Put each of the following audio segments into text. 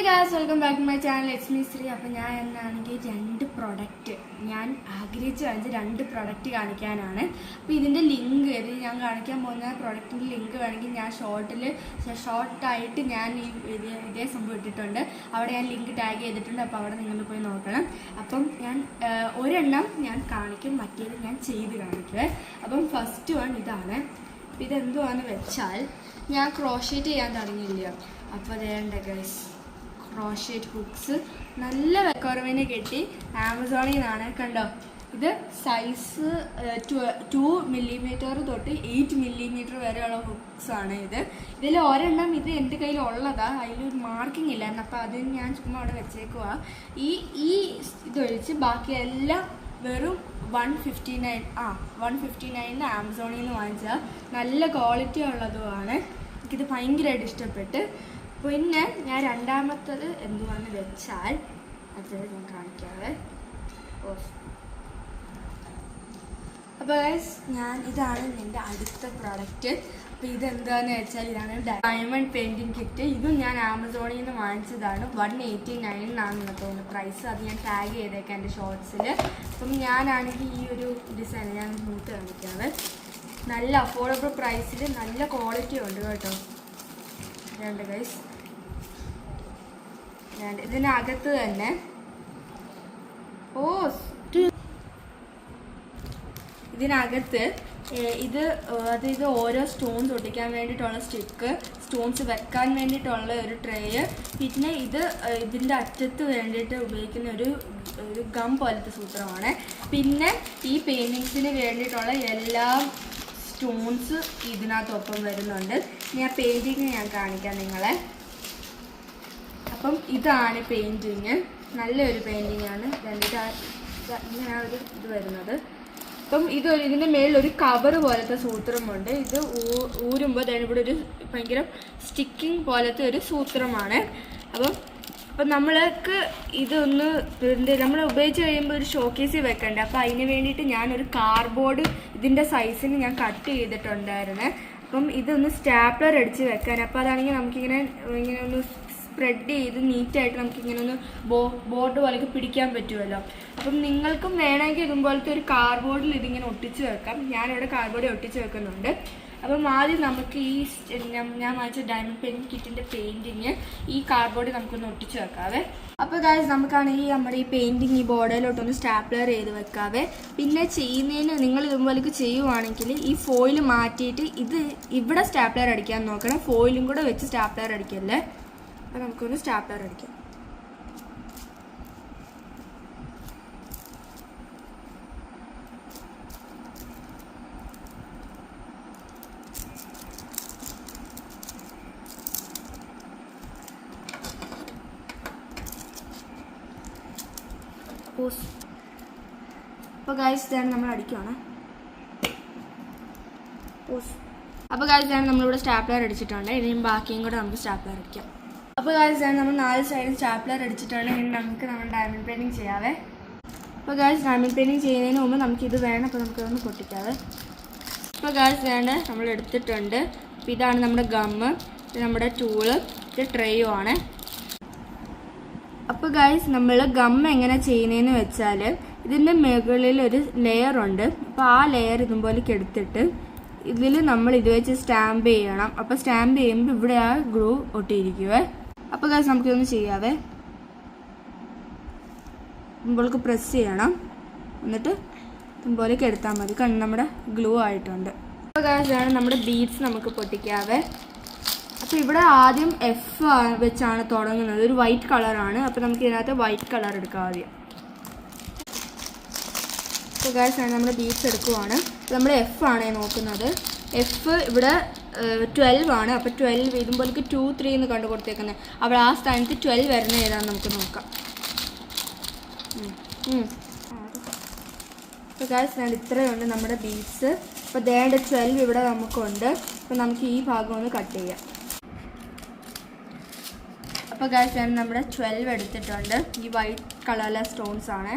guys, welcome back to my channel. It's me Sri. അപ്പോൾ ഞാൻ എന്നാണെങ്കിൽ രണ്ട് പ്രൊഡക്റ്റ് ഞാൻ ആഗ്രഹിച്ചു കാണിച്ച രണ്ട് പ്രൊഡക്റ്റ് കാണിക്കാനാണ്. അപ്പോൾ ഇതിൻ്റെ ലിങ്ക് ഞാൻ കാണിക്കാൻ പോകുന്ന പ്രൊഡക്റ്റിൻ്റെ ലിങ്ക് വേണമെങ്കിൽ ഞാൻ ഷോർട്ടായിട്ട് ഞാൻ ഇതേ സംഭവം ഇട്ടിട്ടുണ്ട്. അവിടെ ഞാൻ ലിങ്ക് ടാഗ് ചെയ്തിട്ടുണ്ട്. അപ്പോൾ അവിടെ നിങ്ങൾ പോയി നോക്കണം. അപ്പം ഞാൻ ഒരെണ്ണം ഞാൻ കാണിക്കും, മറ്റേത് ഞാൻ ചെയ്ത് കാണിക്കുവേ. അപ്പം ഫസ്റ്റ് വൺ ഇതാണ്. ഇതെന്തുവാന്ന് വെച്ചാൽ ഞാൻ ക്രോഷേറ്റ് ചെയ്യാൻ തുടങ്ങിയില്ല. അപ്പോൾ അതേണ്ട ഗൈസ്, ക്രോഷേറ്റ് ഹുക്സ് നല്ല വിലക്കുറവിന് കിട്ടി. ആമസോണിൽ നിന്നാണ്. കണ്ടോ, ഇത് സൈസ് 2 മില്ലിമീറ്റർ തൊട്ട് 8 മില്ലിമീറ്റർ വരെയുള്ള ഹുക്സാണ്. ഇതിൽ ഒരെണ്ണം ഇത് എൻ്റെ കയ്യിൽ ഉള്ളതാണ്. അതിലൊരു മാർക്കിംഗ് ഇല്ലായിരുന്നു. അപ്പോൾ അത് ഞാൻ ചുമ്മാ അവിടെ വെച്ചേക്കുക. ഈ ഇതൊഴിച്ച് ബാക്കി എല്ലാം വെറും 159 ആമസോണിൽ നിന്ന് വാങ്ങിച്ചാൽ നല്ല ക്വാളിറ്റി ഉള്ളതുമാണ്. എനിക്കിത് ഭയങ്കരമായിട്ട് ഇഷ്ടപ്പെട്ട്. പിന്നെ ഞാൻ രണ്ടാമത്തത് എന്തുവാന്ന് വെച്ചാൽ അത് ഞാൻ കാണിക്കാവേ. അപ്പോൾ ഇതാണ് എൻ്റെ അടുത്ത പ്രോഡക്റ്റ്. അപ്പോൾ ഇതെന്താണെന്ന് വെച്ചാൽ ഇതാണ് ഡയമണ്ട് പെയിൻറ്റിങ് കിറ്റ്. ഇതും ഞാൻ ആമസോണിൽ നിന്ന് വാങ്ങിച്ചതാണ്. 189 എന്നാണെന്ന് തോന്നുന്നു പ്രൈസ്. അത് ഞാൻ ടാഗ് ചെയ്തേക്കാം എൻ്റെ ഷോർട്സിൽ. അപ്പം ഞാനാണെങ്കിൽ ഈ ഒരു ഡിസൈൻ ഞാൻ മൂത്ത് കാണിക്കാവേ. നല്ല അഫോർഡബിൾ പ്രൈസിൽ നല്ല ക്വാളിറ്റി ഉണ്ട് കേട്ടോ. രണ്ട് ഗൈസ്, ഇതിനകത്ത് തന്നെ ഇതിനകത്ത് ഇത് ഓരോ സ്റ്റോൺസ് ഒട്ടിക്കാൻ വേണ്ടിയിട്ടുള്ള സ്റ്റിക്ക്, സ്റ്റോൺസ് വെക്കാൻ വേണ്ടിയിട്ടുള്ള ഒരു ട്രേയ്, പിന്നെ ഇതിൻ്റെ അറ്റത്ത് വേണ്ടിയിട്ട് ഉപയോഗിക്കുന്ന ഒരു ഗം പോലത്തെ സൂത്രമാണ്. പിന്നെ ഈ പെയിൻറ്റിങ്സിന് വേണ്ടിയിട്ടുള്ള എല്ലാ സ്റ്റോൺസ് ഇതിനകത്തൊപ്പം വരുന്നുണ്ട്. ഞാൻ പെയിൻറ്റിങ് ഞാൻ കാണിക്കാം നിങ്ങളെ. അപ്പം ഇതാണ് പെയിൻറ്റിങ്. നല്ലൊരു പെയിൻറ്റിങ്ങാണ്. ഇങ്ങനെയാണ് ഇത് വരുന്നത്. അപ്പം ഇതിൻ്റെ മേളിലൊരു കവർ പോലത്തെ സൂത്രമുണ്ട്. ഇത് ഊരുമ്പോൾ ഇവിടെ ഒരു ഭയങ്കര സ്റ്റിക്കിങ് പോലത്തെ ഒരു സൂത്രമാണ്. അപ്പം നമ്മൾക്ക് നമ്മൾ ഉപയോഗിച്ച് കഴിയുമ്പോൾ ഒരു ഷോക്കേസിൽ വെക്കണ്ടേ. അപ്പോൾ അതിന് വേണ്ടിയിട്ട് ഞാനൊരു കാർഡ്ബോർഡ് ഇതിൻ്റെ സൈസിന് ഞാൻ കട്ട് ചെയ്തിട്ടുണ്ടായിരുന്നു. അപ്പം ഇതൊന്ന് സ്റ്റാപ്ലർ അടിച്ച് വെക്കാൻ. അപ്പോൾ അതാണെങ്കിൽ നമുക്കിങ്ങനെ ഒന്ന് സ്പ്രെഡ് ചെയ്ത് നീറ്റായിട്ട് നമുക്കിങ്ങനെ ഒന്ന് ബോർഡ് പോലെയൊക്കെ പിടിക്കാൻ പറ്റുമല്ലോ. അപ്പം നിങ്ങൾക്കും വേണമെങ്കിൽ ഇതുപോലത്തെ ഒരു കാർഡ്ബോർഡിൽ ഇതിങ്ങനെ ഒട്ടിച്ച് വെക്കാം. ഞാനിവിടെ കാർഡ്ബോർഡിൽ ഒട്ടിച്ച് വെക്കുന്നുണ്ട്. അപ്പം ആദ്യം നമുക്ക് ഞാൻ വാങ്ങിച്ച ഡയമണ്ട് പെയിൻറ്റിങ് കിറ്റിൻ്റെ പെയിൻറ്റിങ് ഈ കാർഡ്ബോർഡിൽ നമുക്കൊന്ന് ഒട്ടിച്ച് വെക്കാവേ. അപ്പോൾ ഗൈസ്, നമുക്കാണെങ്കിൽ നമ്മുടെ ഈ പെയിൻറ്റിങ് ഈ ബോർഡിലോട്ടൊന്ന് സ്റ്റാപ്ലർ ചെയ്ത് വെക്കാവേ. പിന്നെ ചെയ്യുന്നതിന് നിങ്ങൾ ഇതുപോലെയൊക്കെ ചെയ്യുവാണെങ്കിൽ ഈ ഫോയിൽ മാറ്റിയിട്ട് ഇവിടെ സ്റ്റാപ്ലർ അടിക്കാൻ നോക്കണം. ഫോയിലും കൂടെ വെച്ച് സ്റ്റാപ്ലർ അടിക്കല്ലേ. അപ്പോൾ നമുക്കൊന്ന് സ്റ്റാപ്ലർ അടിക്കാം. അപ്പോൾ ഗൈസ്, ഇതാണ് നമ്മൾ അടിക്കുകയാണ്. അപ്പോൾ ഗൈസ്, ഇതാണ് നമ്മളിവിടെ സ്റ്റാപ്ലർ അടിച്ചിട്ടുണ്ട്. ഇനിയും ബാക്കിയും കൂടെ നമുക്ക് സ്റ്റാപ്ലർ അടിക്കാം. അപ്പോൾ ഗൈസ്, നമ്മൾ 4 സൈഡിൽ സ്റ്റാപ്ലർ അടിച്ചിട്ടുണ്ട്. ഇനി നമുക്ക് ഡയമണ്ട് പെയിൻറ്റിങ് ചെയ്യാവേ. അപ്പോൾ ഗൈസ്, ഡയമണ്ട് പെയിൻറ്റിങ് ചെയ്യുന്നതിന് മുമ്പ് നമുക്കിത് വേണം. അപ്പോൾ നമുക്കിതൊന്ന് പൊട്ടിക്കാവേ. അപ്പോൾ ഗൈസ്, നമ്മൾ എടുത്തിട്ടുണ്ട്. അപ്പോൾ ഇതാണ് നമ്മുടെ ഗമ്മ്, ഇത് നമ്മുടെ ടൂള്, ഇത് ട്രേയും ആണ്. അപ്പോൾ ഗൈസ്, നമ്മൾ ഗം എങ്ങനെ ചെയ്യുന്നതെന്ന് വെച്ചാൽ ഇതിൻ്റെ മുകളിൽ ഒരു ലെയർ ഉണ്ട്. അപ്പോൾ ആ ലെയർ ഇതുപോലേക്ക് എടുത്തിട്ട് ഇതിൽ നമ്മൾ ഇത് വെച്ച് സ്റ്റാമ്പ് ചെയ്യണം. അപ്പോൾ സ്റ്റാമ്പ് ചെയ്യുമ്പോൾ ഇവിടെ ആ ഗ്ലൂ ഒട്ടിയിരിക്കുവേ. അപ്പോൾ ഗൈസ്, നമുക്കിതൊന്ന് ചെയ്യാവേ. ഇതുപോലേക്ക് പ്രസ് ചെയ്യണം. എന്നിട്ട് ഇതുപോലേക്ക് എടുത്താൽ മതി. കാരണം നമ്മുടെ ഗ്ലൂ ആയിട്ടുണ്ട്. അപ്പോൾ ഗൈസ്, നമ്മുടെ ബീഡ്സ് നമുക്ക് പൊട്ടിക്കാവേ. അപ്പോൾ ഇവിടെ ആദ്യം എഫ് വെച്ചാണ് തുടങ്ങുന്നത്. ഒരു വൈറ്റ് കളറാണ്. അപ്പോൾ നമുക്ക് ഇതിനകത്ത് വൈറ്റ് കളർ എടുക്കാം ആദ്യം. അപ്പോൾ ഗൈസ്, നമ്മുടെ ബീഡ്സ് എടുക്കുവാണ്. നമ്മൾ എഫ് ആണ് നോക്കുന്നത്. എഫ് ഇവിടെ 12 ആണ്. അപ്പോൾ 12 ഇതുപോലേക്ക് 2, 3 എന്ന് കണ്ടു കൊടുത്തേക്കുന്നത്. അവിടെ ആ സ്ഥാനത്ത് 12 വരുന്ന ഏതാണെന്ന് നമുക്ക് നോക്കാം. അപ്പോൾ ഗൈസ്, ഇത്രയുണ്ട് നമ്മുടെ ബീഡ്സ്. അപ്പോൾ 12 ഇവിടെ നമുക്കുണ്ട്. അപ്പോൾ നമുക്ക് ഈ ഭാഗം ഒന്ന് കട്ട് ചെയ്യാം. അപ്പോൾ ഗൈസ്, നമ്മുടെ 12 എടുത്തിട്ടുണ്ട്. ഈ വൈറ്റ് കളറിലെ സ്റ്റോൺസ് ആണ്.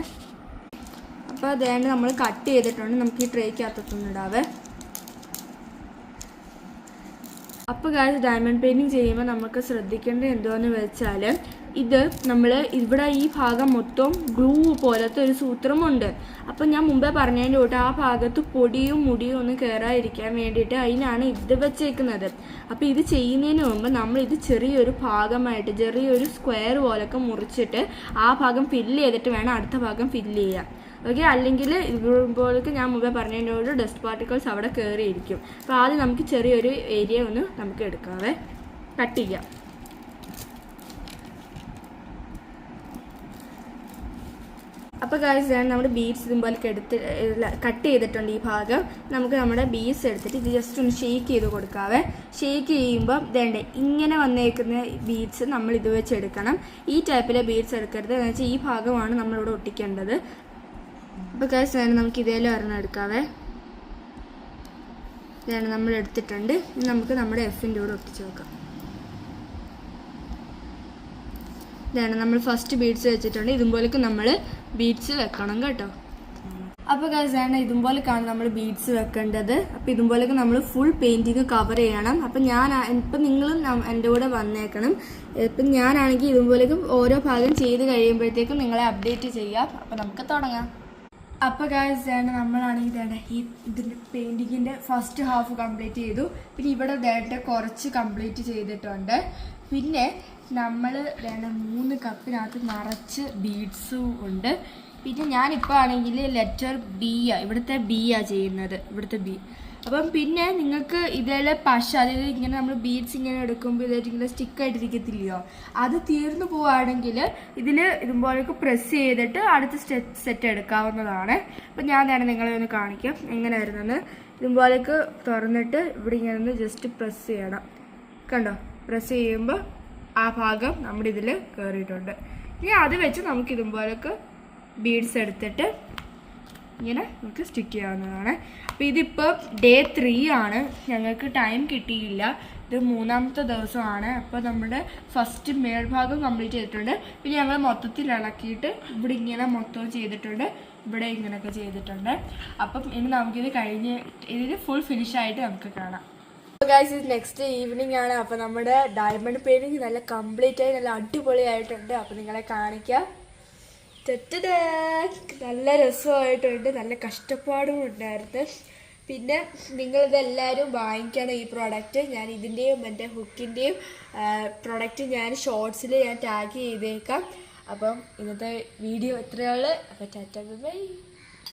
അപ്പോൾ നമ്മൾ കട്ട് ചെയ്തിട്ടുണ്ട്. നമുക്ക് ഈ ട്രേക്കകത്തൊന്നും ഇടാവേ. അപ്പോൾ ഗൈസ് ഡയമണ്ട് പെയിൻറ്റിങ് ചെയ്യുമ്പോൾ നമുക്ക് ശ്രദ്ധിക്കേണ്ടത് എന്താണെന്ന് വെച്ചാൽ ഇത് നമ്മൾ ഇവിടെ ഈ ഭാഗം മൊത്തം ഗ്ലൂ പോലത്തെ ഒരു സൂത്രമുണ്ട്. അപ്പം ഞാൻ മുമ്പേ പറഞ്ഞതിൻ്റെ കൂട്ട് ആ ഭാഗത്ത് പൊടിയും മുടിയും ഒന്നും കയറാതിരിക്കാൻ വേണ്ടിയിട്ട് അതിനാണ് ഇത് വെച്ചേക്കുന്നത്. അപ്പോൾ ഇത് ചെയ്യുന്നതിന് മുമ്പ് നമ്മൾ ഇത് ചെറിയൊരു ഭാഗമായിട്ട് ചെറിയൊരു സ്ക്വയർ പോലൊക്കെ മുറിച്ചിട്ട് ആ ഭാഗം ഫില്ല് ചെയ്തിട്ട് വേണം അടുത്ത ഭാഗം ഫില്ല് ചെയ്യാൻ. ഓക്കെ, അല്ലെങ്കിൽ ഇതുപോലൊക്കെ ഞാൻ മുമ്പേ പറഞ്ഞതിൻ്റെ കൂടെ ഡസ്റ്റ് പാർട്ടിക്കിൾസ് അവിടെ കയറിയിരിക്കും. അപ്പോൾ ആദ്യം നമുക്ക് ചെറിയൊരു ഏരിയ ഒന്ന് നമുക്ക് എടുക്കാവേ, കട്ട് ചെയ്യാം. അപ്പോൾ ഗൈസ് നമ്മുടെ ബീഡ്സ് ഇതുപോലൊക്കെ കട്ട് ചെയ്തിട്ടുണ്ട്. ഈ ഭാഗം നമുക്ക് നമ്മുടെ ബീഡ്സ് എടുത്തിട്ട് ഇത് ജസ്റ്റ് ഒന്ന് ഷേക്ക് ചെയ്ത് കൊടുക്കാവേ. ഷേക്ക് ചെയ്യുമ്പോൾ ഇതേണ്ടേ ഇങ്ങനെ വന്നേക്കുന്ന ബീഡ്സ് നമ്മൾ ഇത് വെച്ച് എടുക്കണം. ഈ ടൈപ്പിലെ ബീഡ്സ് എടുക്കരുത്, എന്ന് വെച്ചാൽ ഈ ഭാഗമാണ് നമ്മളിവിടെ ഒട്ടിക്കേണ്ടത്. അപ്പോൾ ഗൈസ് നമുക്ക് ഇതേലും ഒരെണ്ണം എടുക്കാവേ. ഇതാണ് നമ്മൾ എടുത്തിട്ടുണ്ട്. നമുക്ക് നമ്മുടെ എഫിൻ്റെ കൂടെ ഒട്ടിച്ച് വെക്കാം. ഇതാണ് നമ്മൾ ഫസ്റ്റ് ബീഡ്സ് വെച്ചിട്ടുണ്ട്. ഇതുപോലൊക്കെ നമ്മൾ ബീഡ്സ് വെക്കണം കേട്ടോ. അപ്പോൾ ഗൈസ് ഇതുപോലൊക്കെയാണ് നമ്മൾ ബീഡ്സ് വെക്കേണ്ടത്. അപ്പോൾ ഇതുപോലൊക്കെ നമ്മൾ ഫുൾ പെയിൻറ്റിങ് കവർ ചെയ്യണം. അപ്പം ഇപ്പം നിങ്ങളും എൻ്റെ കൂടെ വന്നേക്കണം. ഇപ്പം ഞാനാണെങ്കിൽ ഇതുപോലൊക്കെ ഓരോ ഭാഗം ചെയ്ത് കഴിയുമ്പോഴത്തേക്കും നിങ്ങളെ അപ്ഡേറ്റ് ചെയ്യാം. അപ്പോൾ നമുക്ക് തുടങ്ങാം. അപ്പോൾ ഗൈസ് നമ്മളാണെങ്കിൽ ഇതിൻ്റെ പെയിൻറ്റിങ്ങിൻ്റെ ഫസ്റ്റ് ഹാഫ് കംപ്ലീറ്റ് ചെയ്തു. പിന്നെ ഇവിടെ കുറച്ച് കംപ്ലീറ്റ് ചെയ്തിട്ടുണ്ട്. പിന്നെ നമ്മൾ 3 കപ്പിനകത്ത് നിറച്ച് ബീഡ്സും ഉണ്ട്. പിന്നെ ഞാനിപ്പോൾ ആണെങ്കിൽ ലെറ്റർ ബി ഇവിടുത്തെ ബി ചെയ്യുന്നത്, ഇവിടുത്തെ ബി. അപ്പം പിന്നെ നിങ്ങൾക്ക് ഇതിൽ പശ, അതായത് ഇങ്ങനെ നമ്മൾ ബീഡ്സ് ഇങ്ങനെ എടുക്കുമ്പോൾ ഇതായിട്ട് ഇങ്ങനെ സ്റ്റിക്കായിട്ടിരിക്കത്തില്ലയോ, അത് തീർന്നു പോവുകയാണെങ്കിൽ ഇതിൽ ഇതുപോലൊക്കെ പ്രസ് ചെയ്തിട്ട് അടുത്ത സെറ്റ് എടുക്കാവുന്നതാണ്. അപ്പം ഞാൻ നിങ്ങളെ ഒന്ന് കാണിക്കാം എങ്ങനെ വരുന്നത്. ഇതുപോലൊക്കെ തുറന്നിട്ട് ഇവിടെ ഇങ്ങനെ ഒന്ന് ജസ്റ്റ് പ്രസ് ചെയ്യണം. കണ്ടോ, പ്രസ് ചെയ്യുമ്പോൾ ആ ഭാഗം നമ്മുടെ ഇതിൽ കയറിയിട്ടുണ്ട്. ഇനി അത് വെച്ച് നമുക്ക് ഇതുപോലൊക്കെ ബീഡ്സ് എടുത്തിട്ട് ഇങ്ങനെ നമുക്ക് സ്റ്റിക്ക് ചെയ്യാവുന്നതാണ്. അപ്പോൾ ഇതിപ്പോൾ ഡേ 3 ആണ്, ഞങ്ങൾക്ക് ടൈം കിട്ടിയില്ല. ഇത് 3ാമത്തെ ദിവസമാണ്. അപ്പോൾ നമ്മുടെ ഫസ്റ്റ് മേൽഭാഗം കംപ്ലീറ്റ് ചെയ്തിട്ടുണ്ട്. പിന്നെ ഞങ്ങൾ മൊത്തത്തിൽ ഇളക്കിയിട്ട് ഇവിടെ ഇങ്ങനെ മൊത്തം ചെയ്തിട്ടുണ്ട്, ഇവിടെ ഇങ്ങനെയൊക്കെ ചെയ്തിട്ടുണ്ട്. അപ്പം ഇനി നമുക്കിത് കഴിഞ്ഞ് ഇതിന് ഫുൾ ഫിനിഷായിട്ട് നമുക്ക് കാണാം. ഗൈസ് ഇത് നെക്സ്റ്റ് ഈവനിങ് ആണ്. അപ്പോൾ നമ്മുടെ ഡയമണ്ട് പെയിൻറ്റിങ് നല്ല കംപ്ലീറ്റ് ആയി നല്ല അടിപൊളിയായിട്ടുണ്ട്. അപ്പോൾ നിങ്ങളെ കാണിക്കാം. നല്ല രസമായിട്ടുണ്ട്, നല്ല കഷ്ടപ്പാടും ഉണ്ടായിരുന്നു. പിന്നെ നിങ്ങളിതെല്ലാവരും വാങ്ങിക്കണം ഈ പ്രോഡക്റ്റ്. ഞാൻ ഇതിൻ്റെയും എൻ്റെ ഹുക്കിൻ്റെയും പ്രോഡക്റ്റ് ഞാൻ ഷോർട്സിൽ ഞാൻ ടാഗ് ചെയ്തേക്കാം. അപ്പം ഇന്നത്തെ വീഡിയോ എത്രയുള്ളൂ. അപ്പോൾ ടാറ്റ ബൈ.